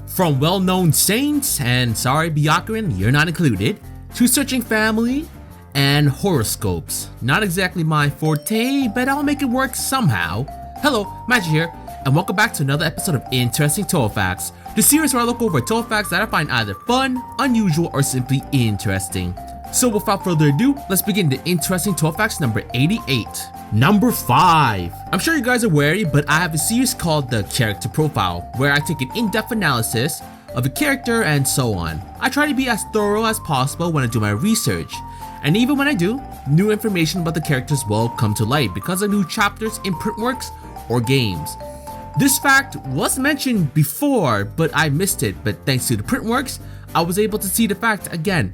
From well-known saints, and sorry Byakuran, you're not included, to searching family, and horoscopes. Not exactly my forte, but I'll make it work somehow. Hello, Magi here, and welcome back to another episode of Interesting Touhou Facts, the series where I look over Touhou facts that I find either fun, unusual, or simply interesting. So without further ado, let's begin the Interesting Touhou Facts number 88. Number 5. I'm sure you guys are wary, but I have a series called the Character Profile, where I take an in-depth analysis of a character and so on. I try to be as thorough as possible when I do my research, and even when I do, new information about the characters will come to light because of new chapters in print works or games. This fact was mentioned before, but I missed it, but thanks to the print works, I was able to see the fact again.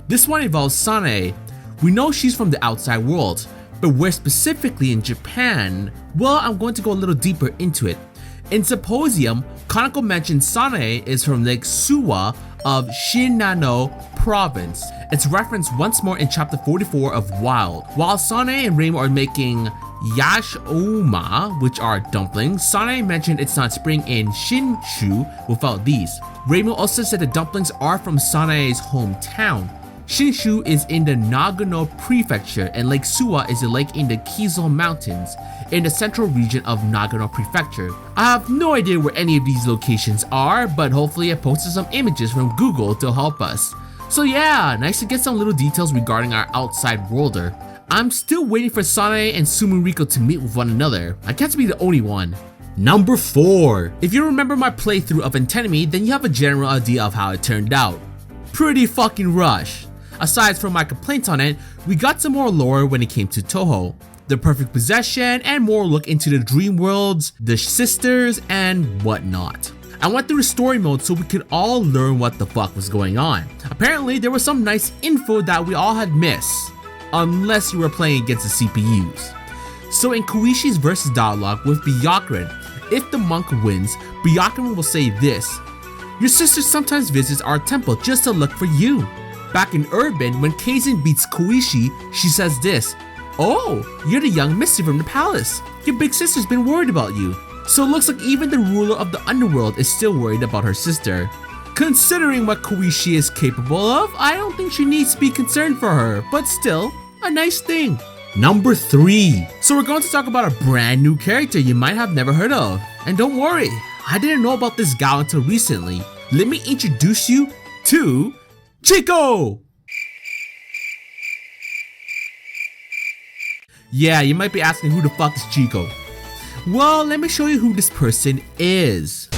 This one involves Sanae. We know she's from the outside world, but where specifically in Japan? Well, I'm going to go a little deeper into it. In Symposium, Kaneko mentions Sanae is from Lake Suwa of Shinano province. It's referenced once more in chapter 44 of Wild. While Sanae and Reimu are making yashoma, which are dumplings, Sanae mentioned it's not spring in Shinshu without these. Reimu also said the dumplings are from Sanae's hometown. Shinshu is in the Nagano prefecture and Lake Suwa is a lake in the Kizo mountains in the central region of Nagano prefecture. I have no idea where any of these locations are, but hopefully I posted some images from Google to help us. So yeah, nice to get some little details regarding our outside worlder. I'm still waiting for Sanae and Sumuriko to meet with one another. I can't be the only one. Number 4. If you remember my playthrough of Antinomy, then you have a general idea of how it turned out. Pretty fucking rush. Aside from my complaints on it, we got some more lore when it came to Touhou, the perfect possession, and more look into the dream worlds, the sisters, and whatnot. I went through the story mode so we could all learn what the fuck was going on. Apparently, there was some nice info that we all had missed, unless you were playing against the CPUs. So in Koishi's versus dialogue with Byakuran, if the monk wins, Byakuran will say this: "Your sister sometimes visits our temple just to look for you." Back in Urban, when Kazin beats Koishi, she says this: "Oh, you're the young Misty from the palace. Your big sister's been worried about you." So it looks like even the ruler of the underworld is still worried about her sister. Considering what Koishi is capable of, I don't think she needs to be concerned for her, but still, a nice thing. Number 3. So we're going to talk about a brand new character you might have never heard of. And don't worry, I didn't know about this gal until recently. Let me introduce you to Chico! Yeah, you might be asking who the fuck is Chico. Well, let me show you who this person is.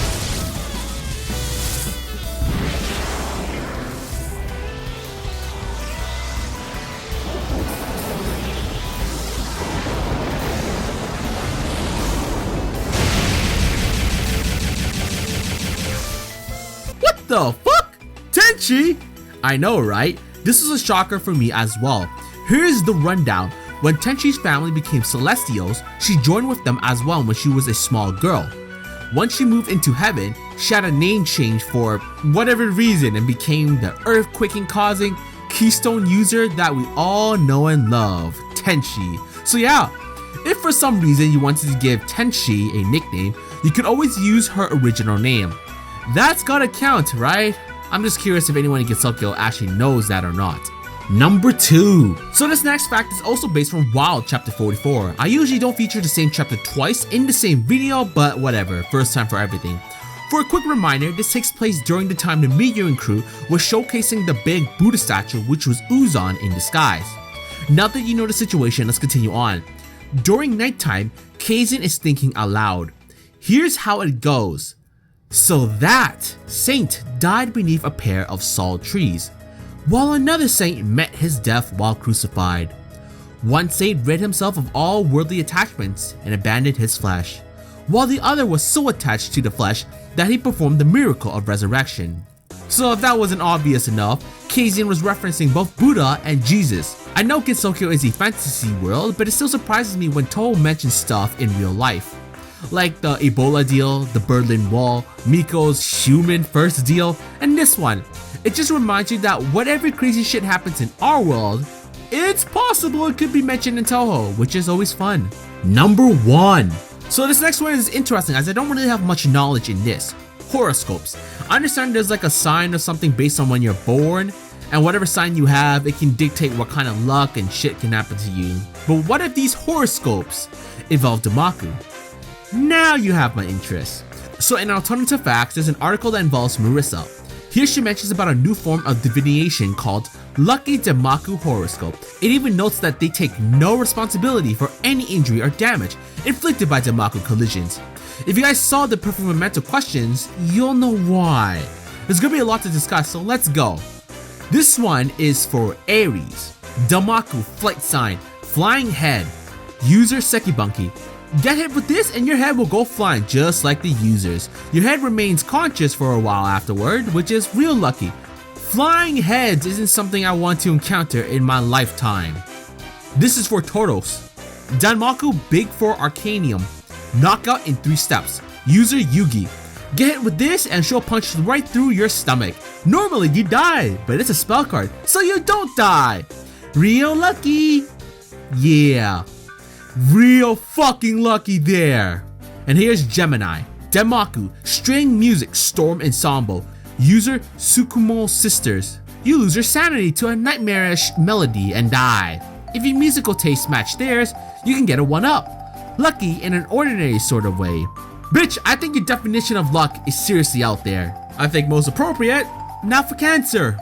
What the fuck? Tenchi? I know, right? This was a shocker for me as well. Here's the rundown. When Tenchi's family became Celestials, she joined with them as well when she was a small girl. Once she moved into heaven, she had a name change for whatever reason and became the earthquaking causing keystone user that we all know and love, Tenchi. So yeah, if for some reason you wanted to give Tenchi a nickname, you could always use her original name. That's gotta count, right? I'm just curious if anyone in Gensokyo actually knows that or not. Number 2. So this next fact is also based from Wild chapter 44. I usually don't feature the same chapter twice in the same video, but whatever, first time for everything. For a quick reminder, this takes place during the time the Meteor crew was showcasing the big Buddha statue, which was Uzan in disguise. Now that you know the situation, let's continue on. During nighttime, Kazin is thinking aloud. Here's how it goes. So that saint died beneath a pair of salt trees, while another saint met his death while crucified. One saint rid himself of all worldly attachments and abandoned his flesh, while the other was so attached to the flesh that he performed the miracle of resurrection. So if that wasn't obvious enough, Kazin was referencing both Buddha and Jesus. I know Gensokyo is a fantasy world, but it still surprises me when Touhou mentions stuff in real life. Like the Ebola deal, the Berlin Wall, Miko's human first deal, and this one. It just reminds you that whatever crazy shit happens in our world, it's possible it could be mentioned in Touhou, which is always fun. Number 1. So this next one is interesting as I don't really have much knowledge in this. horoscopes. I understand there's like a sign or something based on when you're born, and whatever sign you have, it can dictate what kind of luck and shit can happen to you. But what if these horoscopes involve the Maku? Now you have my interest. So in Alternative Facts, there's an article that involves Marissa. Here she mentions about a new form of divination called Lucky Demaku Horoscope. It even notes that they take no responsibility for any injury or damage inflicted by Demaku collisions. If you guys saw the perfect memento questions, you'll know why. There's gonna be a lot to discuss, so let's go. This one is for Aries. Demaku Flight Sign, Flying Head, User Sekibunki. Get hit with this and your head will go flying just like the users. Your head remains conscious for a while afterward, which is real lucky. Flying heads isn't something I want to encounter in my lifetime. This is for Tauros. Danmaku Big 4 Arcanium. Knockout in 3 steps. User Yugi. Get hit with this and she'll punch right through your stomach. Normally you die, but it's a spell card, so you don't die. Real lucky. Yeah. Real fucking lucky there. And here's Gemini. Demaku, String Music, Storm Ensemble. User Tsukumo Sisters. You lose your sanity to a nightmarish melody and die. If your musical tastes match theirs, you can get a 1-up. Lucky in an ordinary sort of way. Bitch, I think your definition of luck is seriously out there. I think most appropriate. Now for Cancer.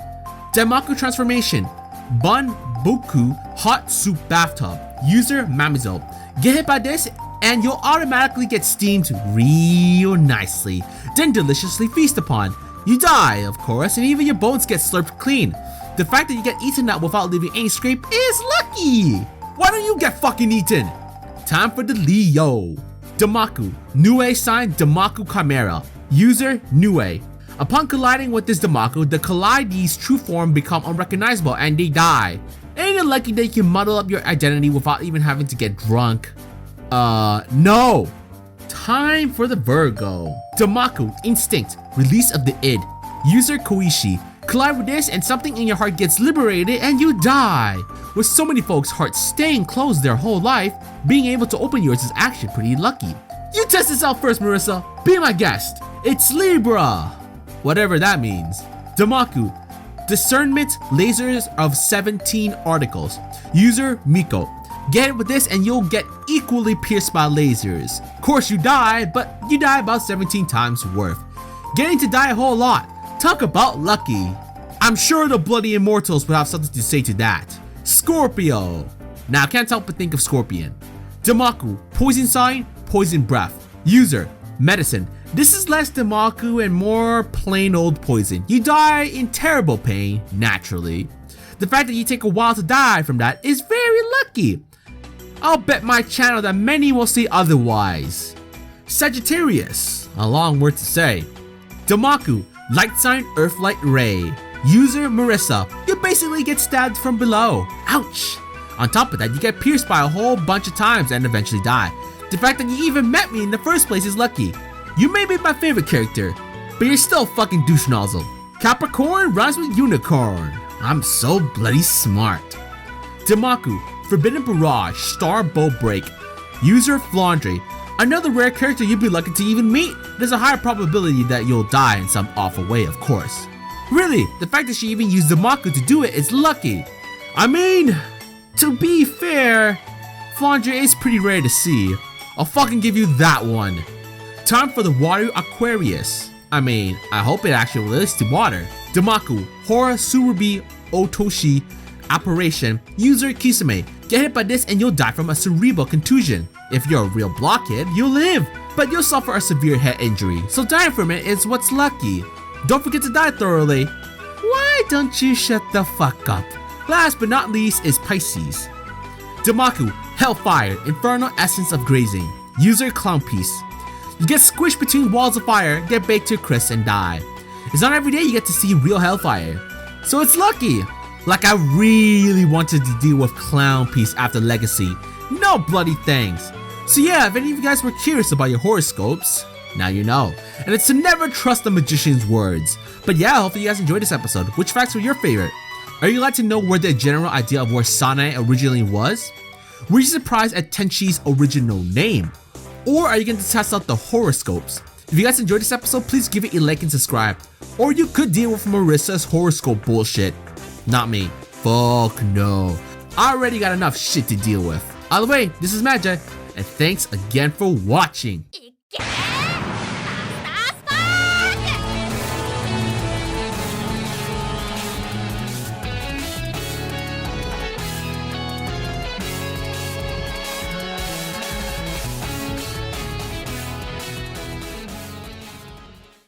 Demaku Transformation. Bun Boku Hot Soup Bathtub. User Mamizo. Get hit by this and you'll automatically get steamed real nicely, then deliciously feast upon. You die, of course, and even your bones get slurped clean. The fact that you get eaten up without leaving any scrape is lucky. Why don't you get fucking eaten? Time for the Leo. Demaku. Nue sign Demaku Chimera. User Nue. Upon colliding with this Demaku, the Collidee's true form become unrecognizable and they die. Ain't it lucky that you can muddle up your identity without even having to get drunk? No. Time for the Virgo. Demaku Instinct. Release of the id. User Koishi. Collide with this and something in your heart gets liberated and you die. With so many folks' hearts staying closed their whole life, being able to open yours is actually pretty lucky. You test this out first, Marissa. Be my guest. It's Libra. Whatever that means. Demaku. Discernment Lasers of 17 Articles. User Miko. Get it with this and you'll get equally pierced by lasers. Of course you die, but you die about 17 times worth. Getting to die a whole lot. Talk about lucky. I'm sure the Bloody Immortals would have something to say to that. Scorpio. Now I can't help but think of Scorpion. Demaku. Poison Sign, Poison Breath. User Medicine. This is less Demaku and more plain old poison. You die in terrible pain, naturally. The fact that you take a while to die from that is very lucky. I'll bet my channel that many will say otherwise. Sagittarius, a long word to say. Demaku, Light Sign Earthlight Ray. User Marissa, you basically get stabbed from below. Ouch. On top of that, you get pierced by a whole bunch of times and eventually die. The fact that you even met me in the first place is lucky. You may be my favorite character, but you're still fucking douche nozzle. Capricorn rhymes with unicorn. I'm so bloody smart. Demaku, Forbidden Barrage, Star Bow Break. User Flandre, another rare character you'd be lucky to even meet. There's a higher probability that you'll die in some awful way, of course. Really, the fact that she even used Demaku to do it is lucky. I mean, to be fair, Flandre is pretty rare to see. I'll fucking give you that one. Time for the Water Aquarius. I mean, I hope it actually relates to water. Demaku, Hora Surubi Otoshi Apparition. User Kisame. Get hit by this and you'll die from a cerebral contusion. If you're a real blockhead, you'll live, but you'll suffer a severe head injury, so dying from it is what's lucky. Don't forget to die thoroughly. Why don't you shut the fuck up? Last but not least is Pisces. Demaku, Hellfire, Infernal Essence of Grazing. User Clownpiece. You get squished between walls of fire, get baked to a crisp and die. It's not every day you get to see real hellfire, so it's lucky. Like I really wanted to deal with Clownpiece after Legacy. No bloody thanks. So yeah, if any of you guys were curious about your horoscopes, now you know. And it's to never trust the magician's words. But yeah, hopefully you guys enjoyed this episode. Which facts were your favorite? Are you glad to know where the general idea of where Sanae originally was? Were you surprised at Tenchi's original name? Or are you going to test out the horoscopes? If you guys enjoyed this episode, please give it a like and subscribe. Or you could deal with Marissa's horoscope bullshit. Not me. Fuck no. I already got enough shit to deal with. Either way, this is Magi, and thanks again for watching.